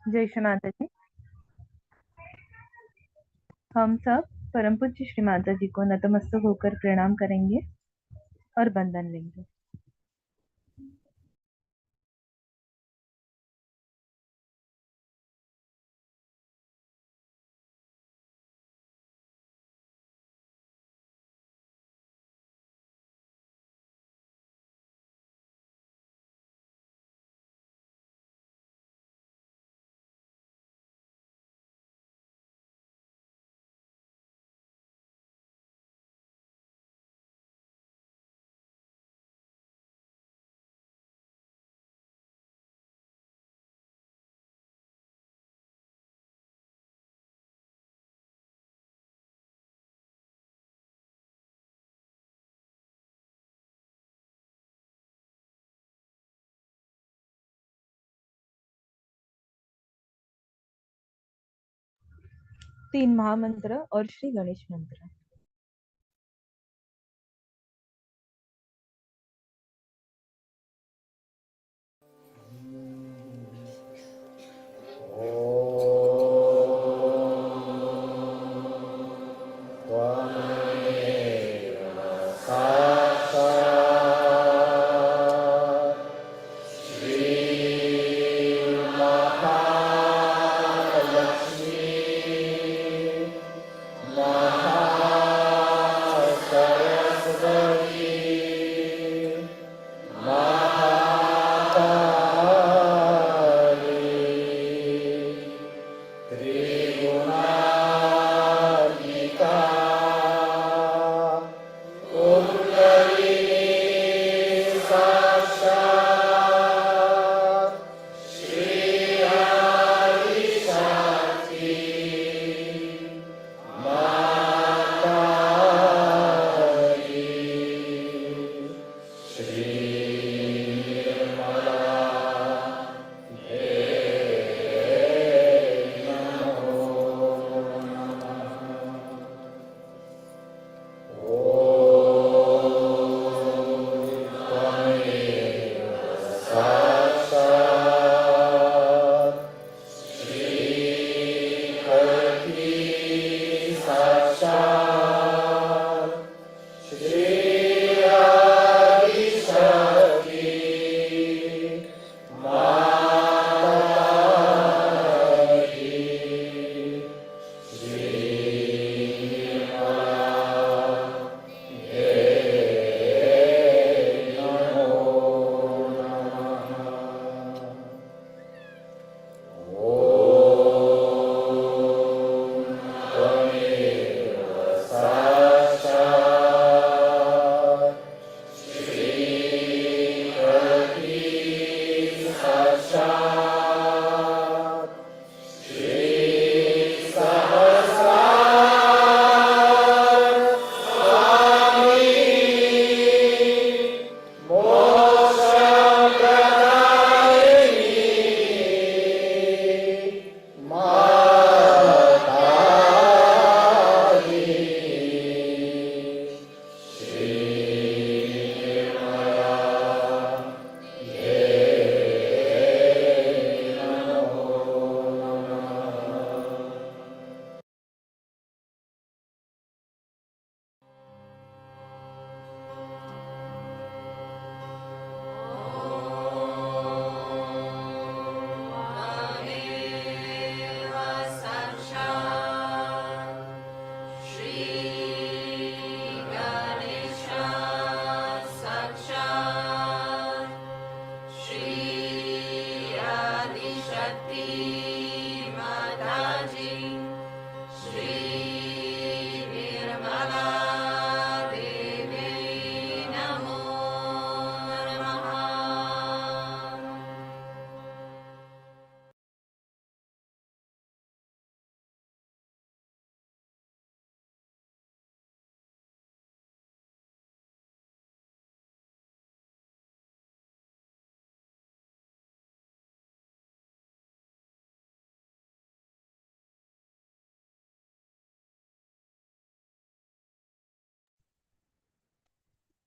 जय श्री माता जी। हम सब परम पूज्य श्री माता जी को नतमस्तक होकर प्रणाम करेंगे और बंधन लेंगे। तीन महामंत्र और श्री गणेश मंत्र।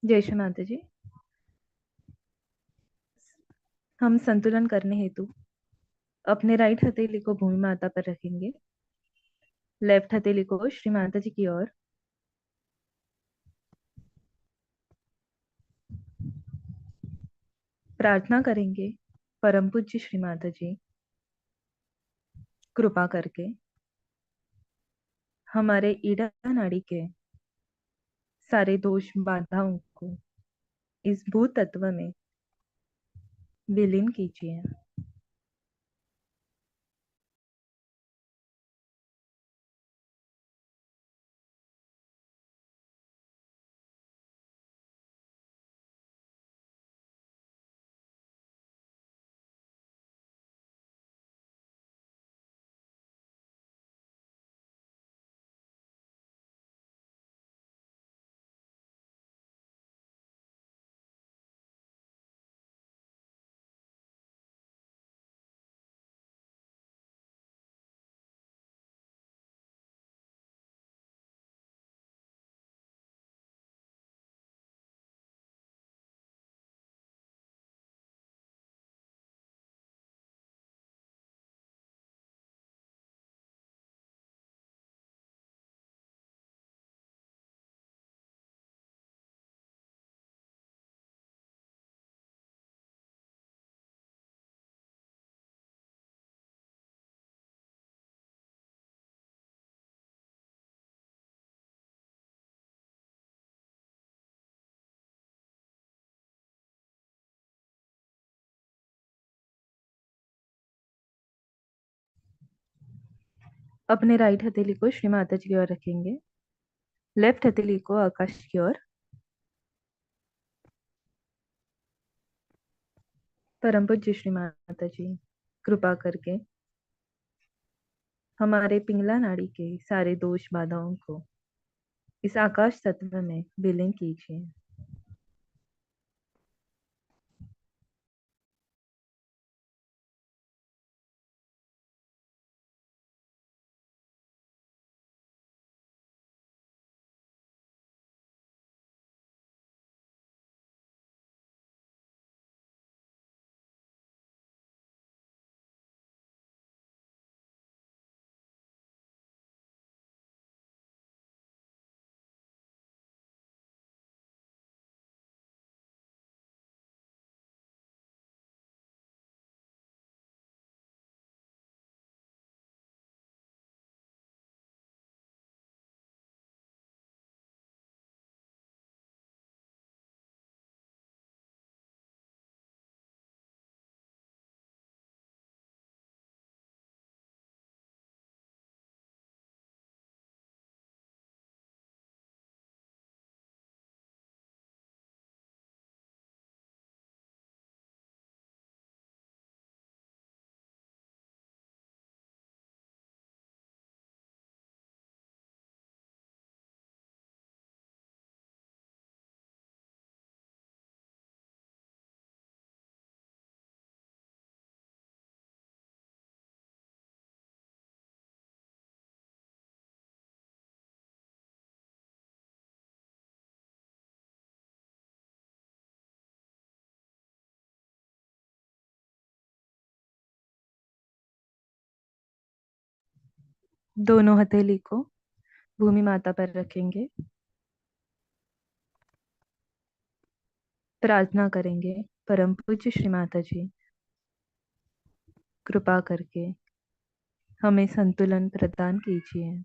जय श्री माता जी। हम संतुलन करने हेतु अपने राइट हथेली को भूमि माता पर रखेंगे। लेफ्ट हथेली को श्री माता जी की ओर। प्रार्थना करेंगे, परम पूज्य श्री माता जी कृपा करके हमारे ईड़ा नाड़ी के सारे दोष बाधाओं को इस भूत तत्व में विलीन कीजिए। अपने राइट हथेली को श्री माता जी की ओर रखेंगे। लेफ्ट हथेली को आकाश की ओर। परम पूज्य श्री माता जी कृपा करके हमारे पिंगला नाड़ी के सारे दोष बाधाओं को इस आकाश तत्व में विलीन कीजिए। दोनों हथेली को भूमि माता पर रखेंगे। प्रार्थना करेंगे, परम पूज्य श्री माता जी कृपा करके हमें संतुलन प्रदान कीजिए।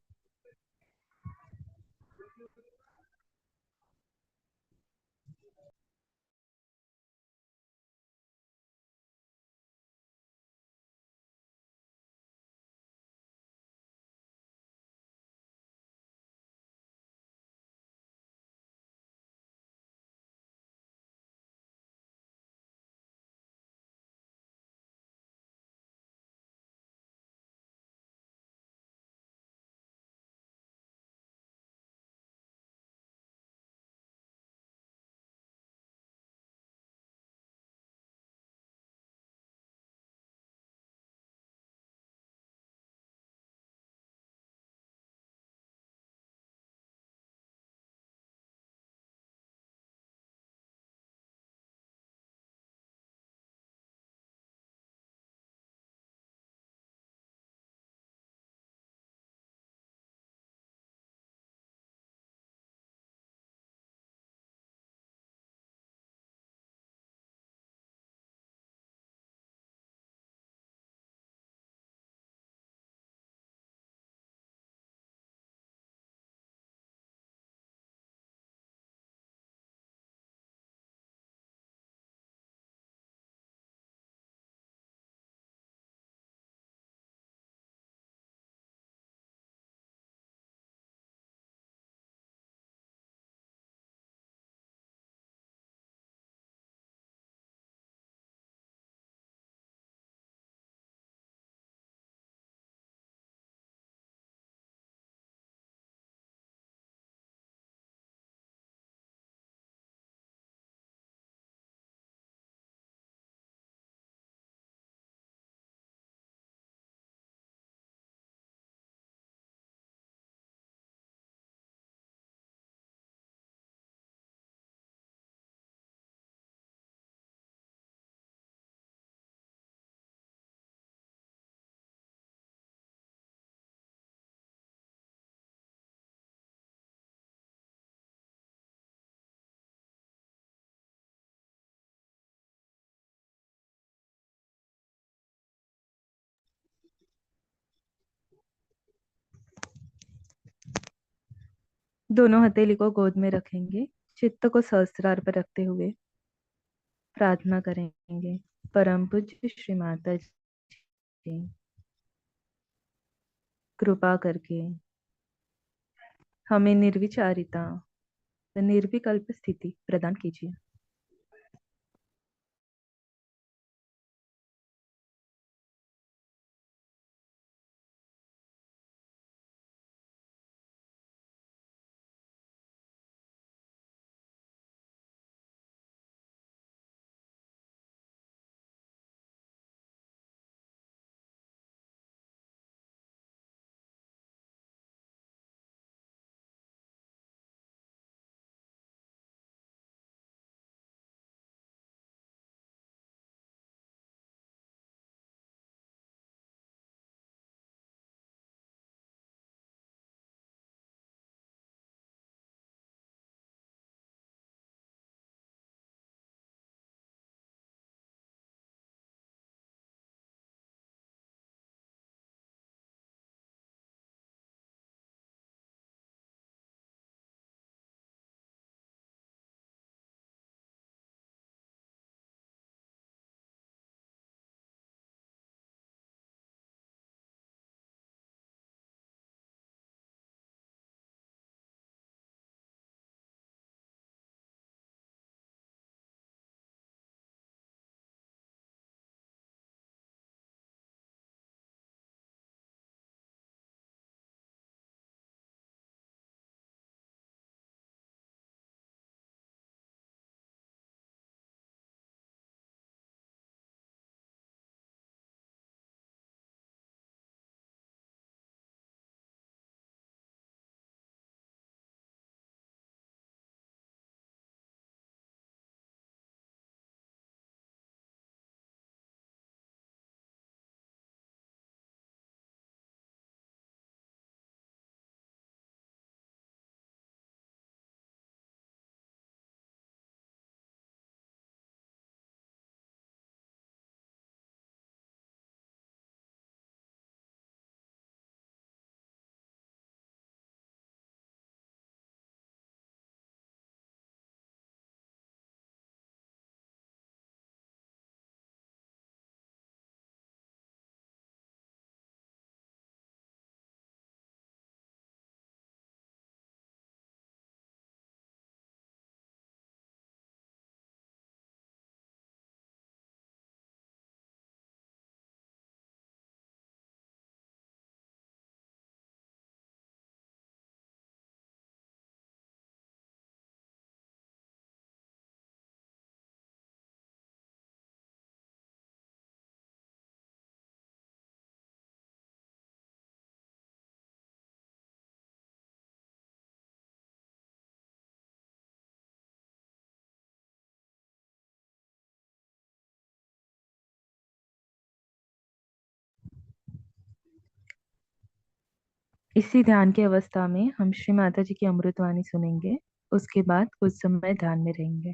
दोनों हथेली को गोद में रखेंगे। चित्त को सहस्त्रार पर रखते हुए प्रार्थना करेंगे। परम पूज्य श्री माता जी, कृपा करके हमें निर्विचारिता व निर्विकल्प स्थिति प्रदान कीजिए। इसी ध्यान की अवस्था में हम श्री माता जी की अमृतवाणी सुनेंगे। उसके बाद कुछ समय ध्यान में रहेंगे।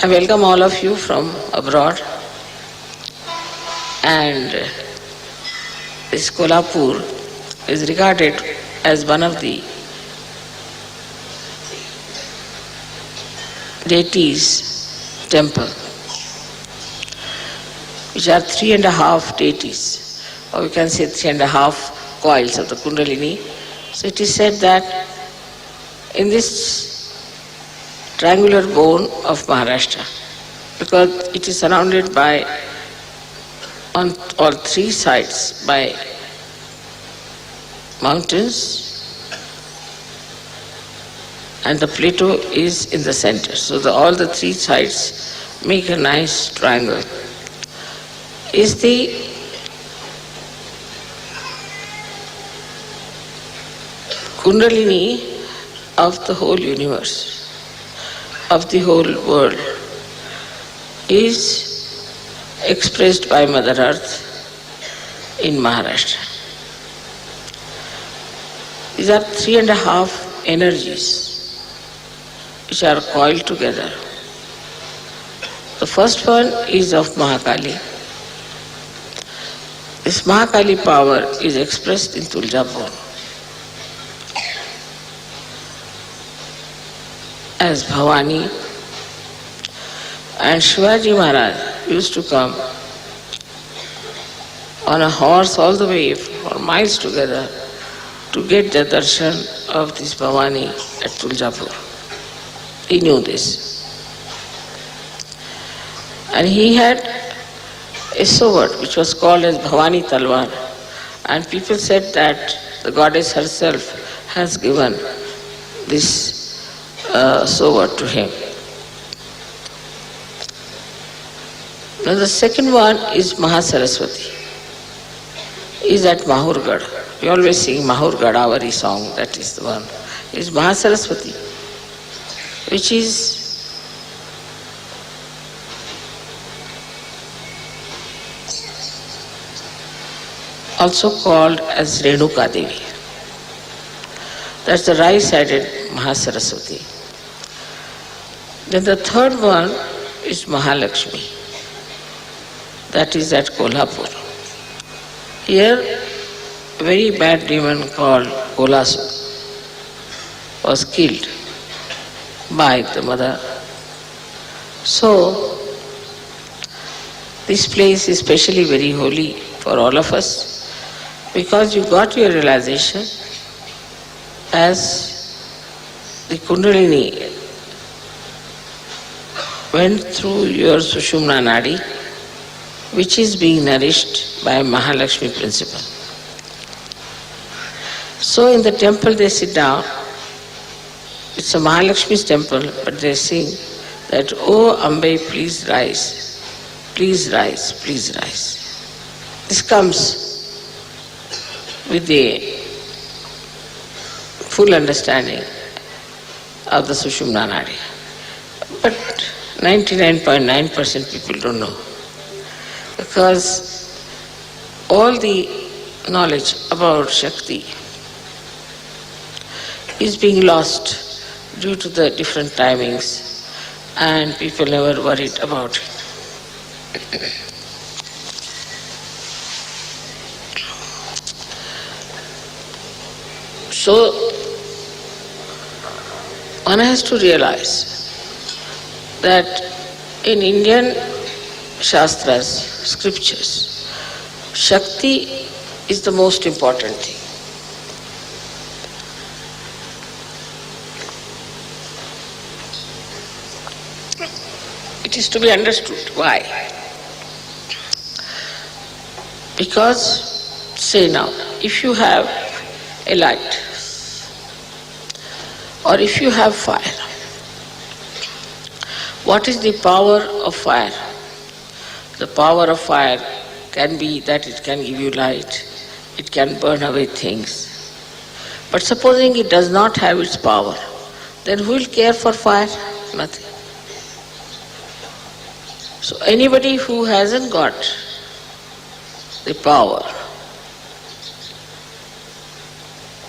I welcome all of you from abroad, and this Kolhapur is regarded as one of the deities' temple, which are 3.5 deities, or we can say 3.5 coils of the Kundalini. So it is said that in this triangular bone of Maharashtra, because it is surrounded by, on all three sides, by mountains, and the plateau is in the center. So all the three sides make a nice triangle. Is the Kundalini of the whole universe, of the whole world, is expressed by Mother Earth in Maharashtra. These are three and a half energies which are coiled together. The first one is of Mahakali. This Mahakali power is expressed in Tuljapur as Bhavani, and Shivaji Maharaj used to come on a horse all the way for miles together to get the darshan of this Bhavani at Tuljapur. He knew this. And he had a sword which was called as Bhavani Talwar, and people said that the goddess herself has given this sword to him. Now the second one is Mahasaraswati, is at Mahurgad. We always sing Mahurgad, Avari song, that is the one. Is Mahasaraswati, which is also called as Renuka Devi. That's the right-sided Mahasaraswati. Then the third one is Mahalakshmi. That is at Kolhapur. Here, a very bad demon called Kolasu was killed by the mother. So, this place is especially very holy for all of us, because you got your realization as the Kundalini went through your Sushumna Nadi, which is being nourished by Mahalakshmi principle. So in the temple they sit down. It's a Mahalakshmi's temple, but they sing that, "Oh Ambe, please rise, please rise, please rise." This comes with the full understanding of the Sushumna Nadi. But 99.9% people don't know, because all the knowledge about Shakti is being lost due to the different timings, and people never worried about it. So, one has to realize that in Indian Shastras, scriptures, Shakti is the most important thing. It is to be understood. Why? Because, say now, if you have a light, or if you have fire, what is the power of fire? The power of fire can be that it can give you light, it can burn away things. But supposing it does not have its power, then who will care for fire? Nothing. So anybody who hasn't got the power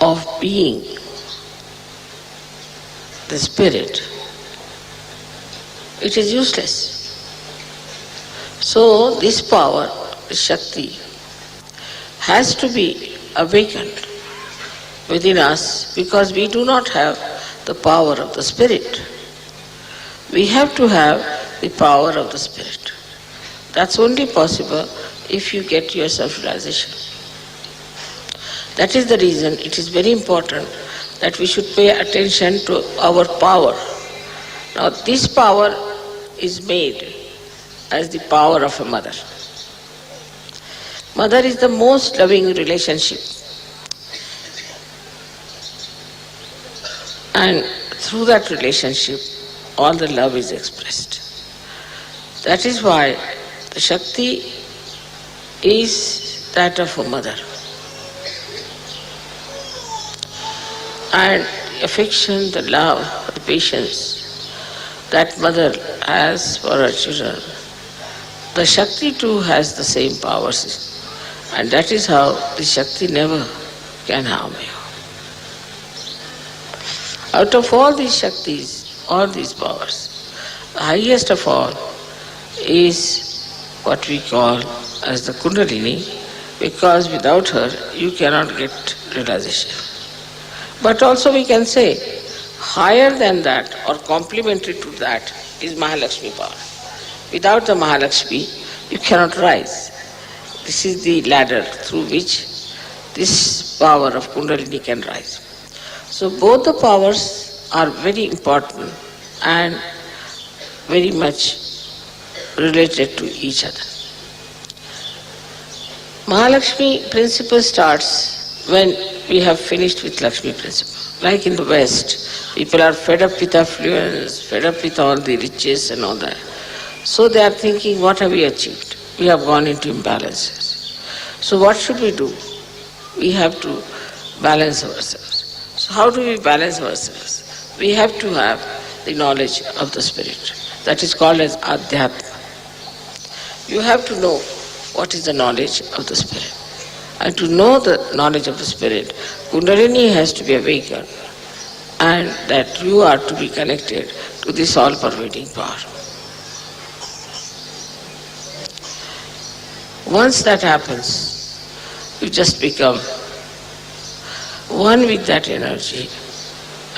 of being the spirit, it is useless. So this power, the Shakti, has to be awakened within us, because we do not have the power of the spirit. We have to have the power of the spirit. That's only possible if you get your self-realization. That is the reason it is very important that we should pay attention to our power. Now this power is made as the power of a mother. Mother is the most loving relationship. And through that relationship, all the love is expressed. That is why the Shakti is that of a mother. And affection, the love, the patience that mother has for her children, the Shakti too has the same powers. 'And that is how the Shakti never can harm you. Out of all these Shaktis, all these powers, the highest of all is what we call as the Kundalini, because without her you cannot get realization. But also we can say, higher than that or complementary to that is Mahalakshmi power. Without the Mahalakshmi, you cannot rise. This is the ladder through which this power of Kundalini can rise. So both the powers are very important and very much related to each other. Mahalakshmi principle starts when we have finished with Lakshmi principle. Like in the West, people are fed up with affluence, fed up with all the riches and all that. So they are thinking, what have we achieved? We have gone into imbalances. So what should we do? We have to balance ourselves. So how do we balance ourselves? We have to have the knowledge of the Spirit. That is called as Adhyatma. You have to know what is the knowledge of the Spirit. And to know the knowledge of the Spirit, Kundalini has to be awakened, and that you are to be connected to this all-pervading power. Once that happens, you just become one with that energy,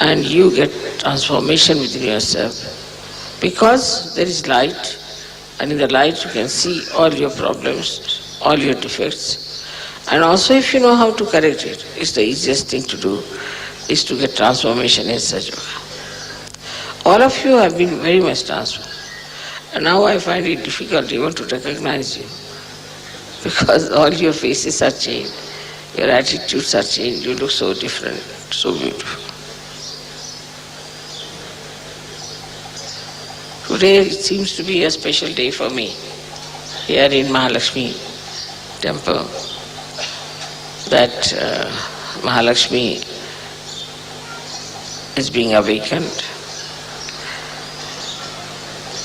and you get transformation within yourself, because there is light, and in the light you can see all your problems, all your defects. And also if you know how to correct it, it's the easiest thing to do, is to get transformation in Sahaja. All of you have been very much transformed. And now I find it difficult even to recognize you, because all your faces are changed, your attitudes are changed, you look so different, so beautiful. Today it seems to be a special day for me here in Mahalakshmi temple, that Mahalakshmi is being awakened.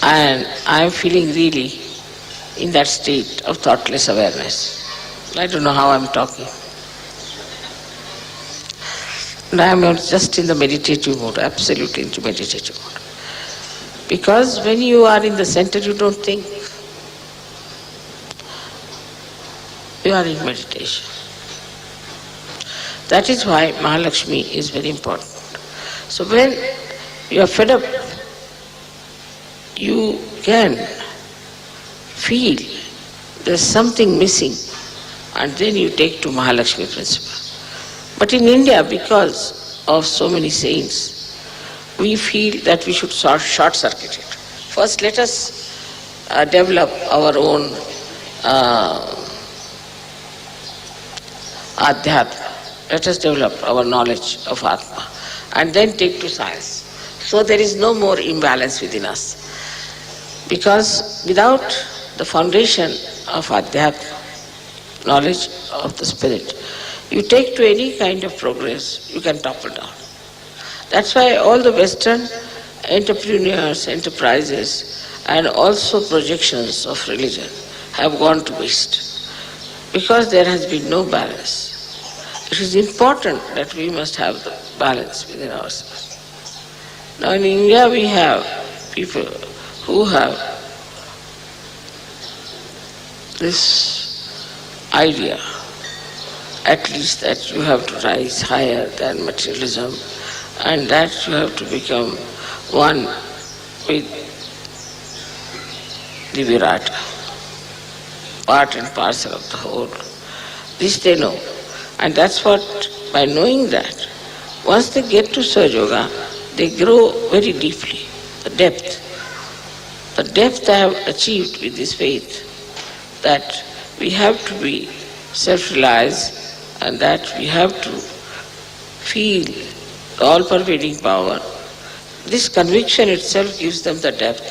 And I am feeling really in that state of thoughtless awareness. I don't know how I am talking. And I am just in the meditative mode, absolutely into meditative mode. Because when you are in the center, you don't think. You are in meditation. That is why Mahalakshmi is very important. So when you are fed up, you can feel there's something missing, and then you take to Mahalakshmi principle. But in India, because of so many saints, we feel that we should short-circuit it. First, let us develop our own Adhyatma. Let us develop our knowledge of Atma and then take to science. So there is no more imbalance within us. Because without the foundation of Adhyatma, knowledge of the Spirit, you take to any kind of progress, you can topple down. That's why all the Western entrepreneurs, enterprises, and also projections of religion have gone to waste, because there has been no balance. It is important that we must have the balance within ourselves. Now in India we have people who have this idea, at least, that you have to rise higher than materialism, and that you have to become one with the Virata, part and parcel of the whole. This they know. And that's what, by knowing that, once they get to Sahaja Yoga, they grow very deeply. The depth I have achieved with this faith, that we have to be self-realized, and that we have to feel the all-pervading power. This conviction itself gives them the depth,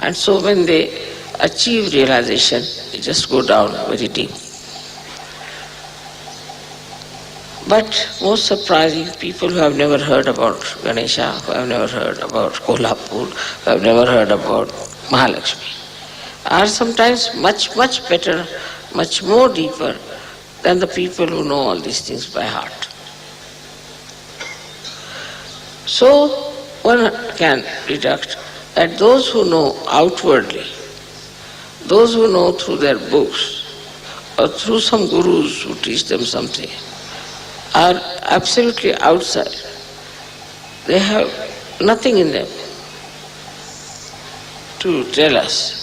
and so when they achieve realization, they just go down very deep. But most surprising, people who have never heard about Ganesha, who have never heard about Kolhapur, who have never heard about Mahalakshmi, are sometimes much, much better, much more deeper than the people who know all these things by heart. So one can deduct that those who know outwardly, those who know through their books or through some gurus who teach them something, are absolutely outside. They have nothing in them to tell us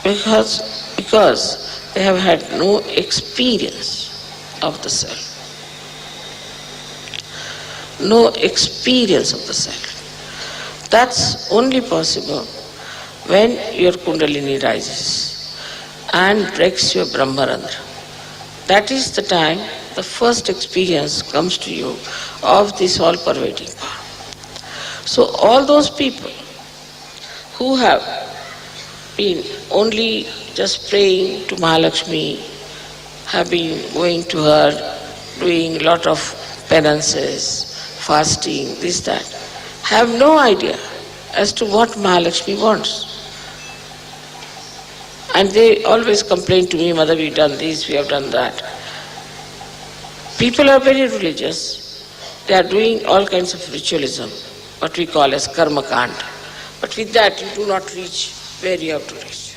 because they have had no experience of the self. No experience of the self. That's only possible when your Kundalini rises and breaks your Brahmarandra. That is the time the first experience comes to you of this all-pervading power. So all those people who have been only just praying to Mahalakshmi, have been going to her, doing a lot of penances, fasting, this, that, have no idea as to what Mahalakshmi wants. And they always complain to me, Mother, we've done this, we have done that. People are very religious. They are doing all kinds of ritualism, what we call as karma kand. But with that you do not reach where you have to reach.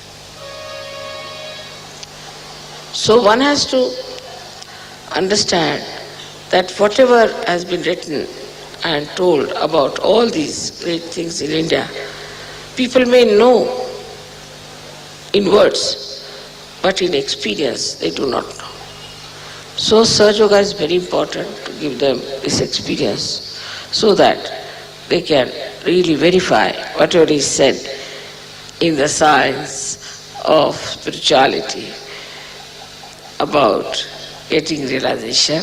So one has to understand that whatever has been written and told about all these great things in India, people may know in words, but in experience they do not know. So Sahaja Yoga is very important to give them this experience so that they can really verify whatever is said in the science of spirituality about getting realization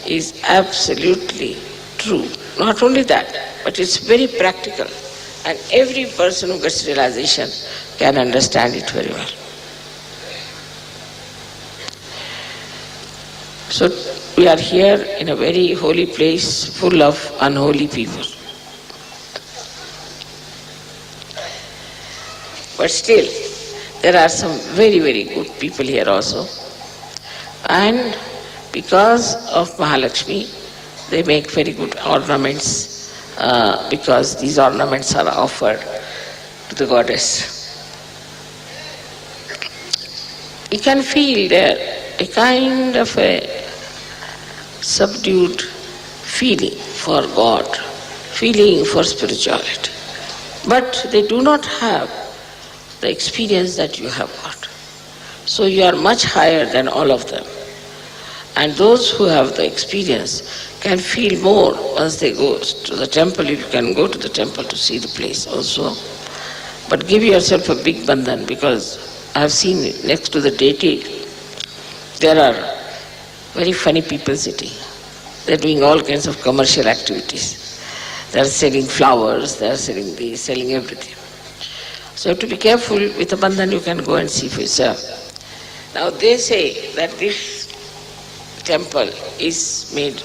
is absolutely true. Not only that, but it's very practical, and every person who gets realization can understand it very well. So we are here in a very holy place full of unholy people. But still, there are some very, very good people here also. And because of Mahalakshmi, they make very good ornaments because these ornaments are offered to the goddess. You can feel there a kind of a subdued feeling for God, feeling for spirituality. But they do not have the experience that you have got. So you are much higher than all of them. And those who have the experience can feel more once they go to the temple. You can go to the temple to see the place also. But give yourself a big bandhan, because I have seen next to the deity, there are very funny people sitting. They are doing all kinds of commercial activities. They are selling flowers, they are selling this, selling everything. So you have to be careful. With a bandhan you can go and see for yourself. Now they say that this temple is made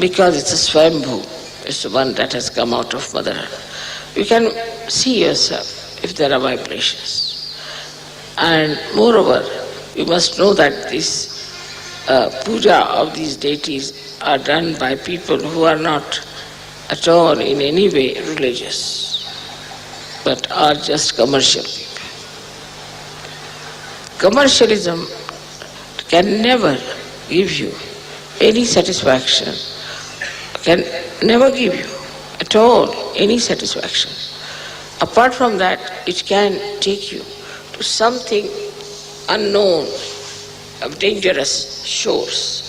because it's a Swambhu, it's the one that has come out of Mother Earth. You can see yourself if there are vibrations. And moreover, you must know that this puja of these deities are done by people who are not at all in any way religious, but are just commercial people. Commercialism can never give you any satisfaction, can never give you at all any satisfaction. Apart from that, it can take you to something unknown, of dangerous shores.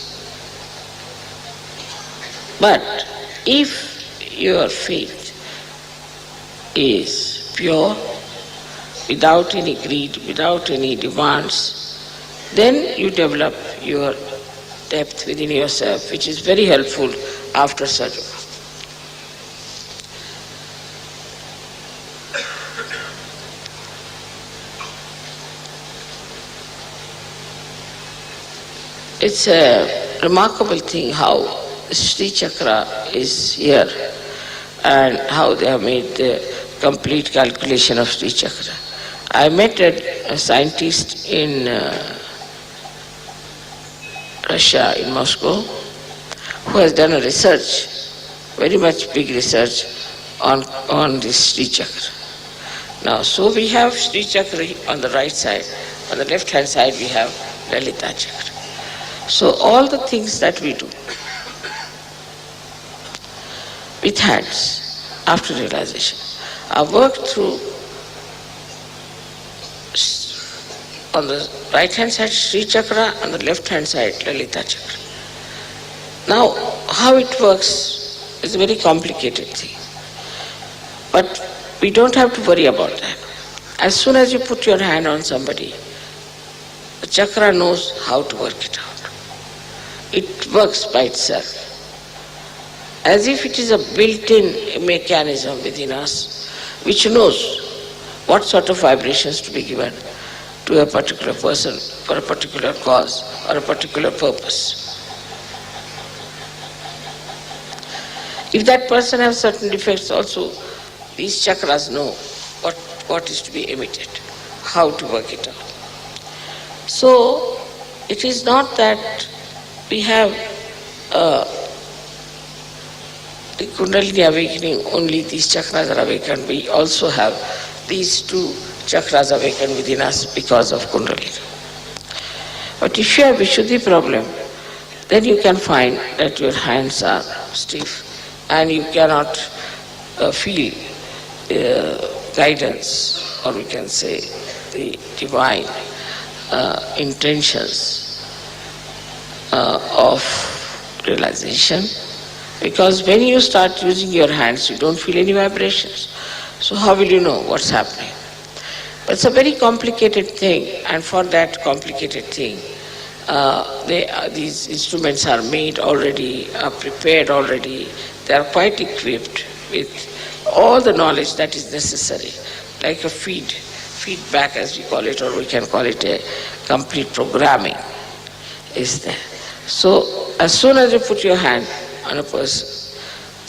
But if your faith is pure, without any greed, without any demands, then you develop your depth within yourself, which is very helpful after Sahaja. It's a remarkable thing how Shri Chakra is here and how they have made the complete calculation of Shri Chakra. I met a scientist in Russia, in Moscow, who has done a research, very much big research on this Sri Chakra. Now, so we have Sri Chakra on the right side, on the left hand side we have Lalita Chakra. So all the things that we do with hands after realization are worked through on the right hand side Sri Chakra, on the left hand side Lalita Chakra. Now, how it works is a very complicated thing. But we don't have to worry about that. As soon as you put your hand on somebody, the chakra knows how to work it out. It works by itself. As if it is a built-in mechanism within us, which knows what sort of vibrations to be given to a particular person for a particular cause or a particular purpose. If that person has certain defects also, these chakras know what is to be emitted, how to work it out. So, it is not that we have the Kundalini awakening, only these chakras are awakened. We also have these two chakras awakened within us because of Kundalini. But if you have Vishuddhi problem, then you can find that your hands are stiff and you cannot feel guidance, or we can say the divine intentions of realization. Because when you start using your hands, you don't feel any vibrations. So how will you know what's happening? But it's a very complicated thing, and for that complicated thing, these instruments are made already, are prepared already. They are quite equipped with all the knowledge that is necessary, like a feedback as we call it, or we can call it a complete programming is there. So as soon as you put your hand on a person,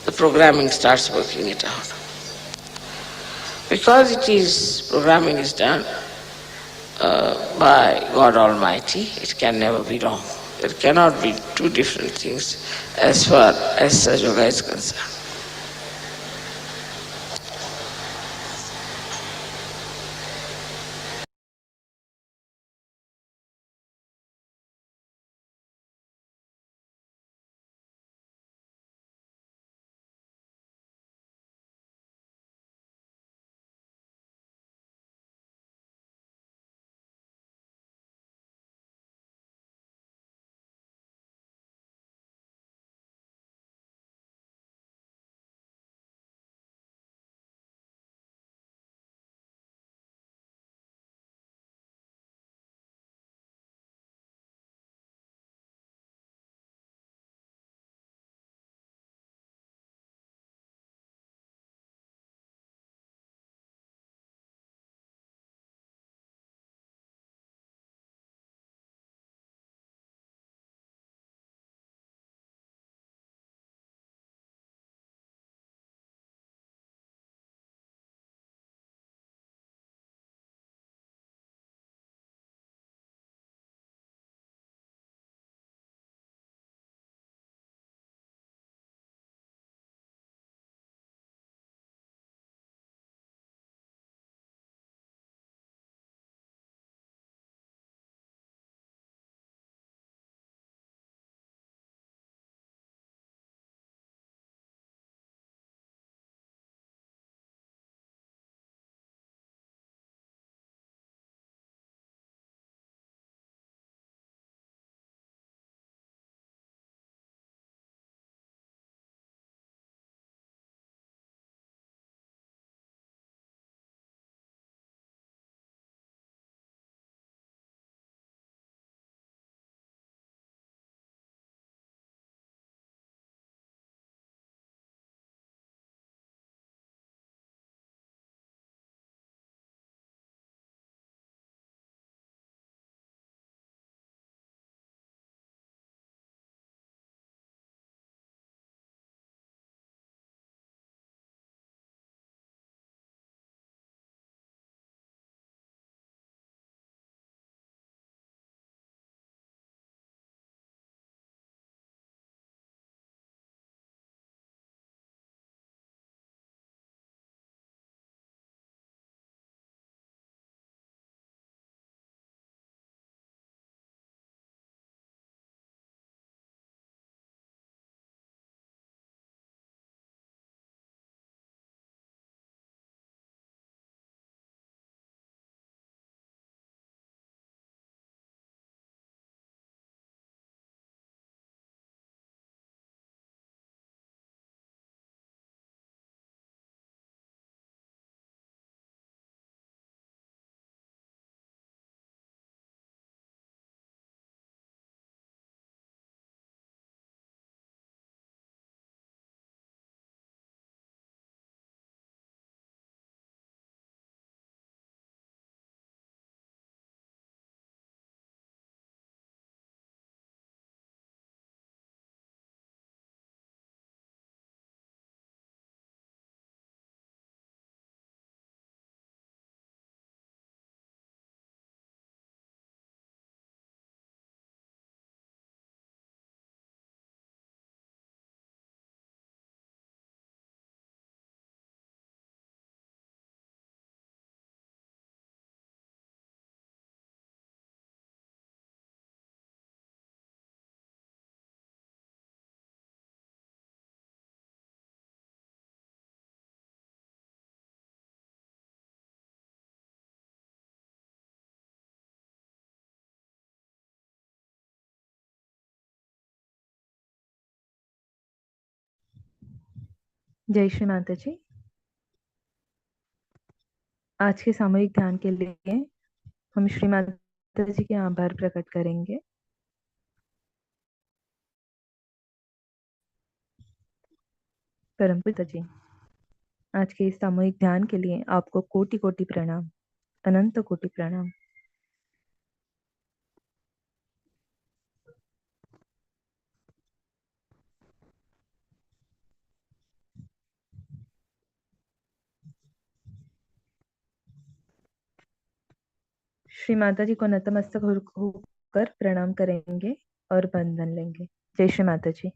the programming starts working it out. Because programming is done by God Almighty, it can never be wrong. There cannot be two different things as far as Sahaja Yoga is concerned. जय श्री माता जी। आज के सामूहिक ध्यान के लिए हम श्री माता जी के आभार प्रकट करेंगे। परम पिता जी, आज के इस सामूहिक ध्यान के लिए आपको कोटि कोटि प्रणाम, अनंत कोटि प्रणाम। श्री माता जी को नतमस्तक होकर प्रणाम करेंगे और बंधन लेंगे। जय श्री माता जी।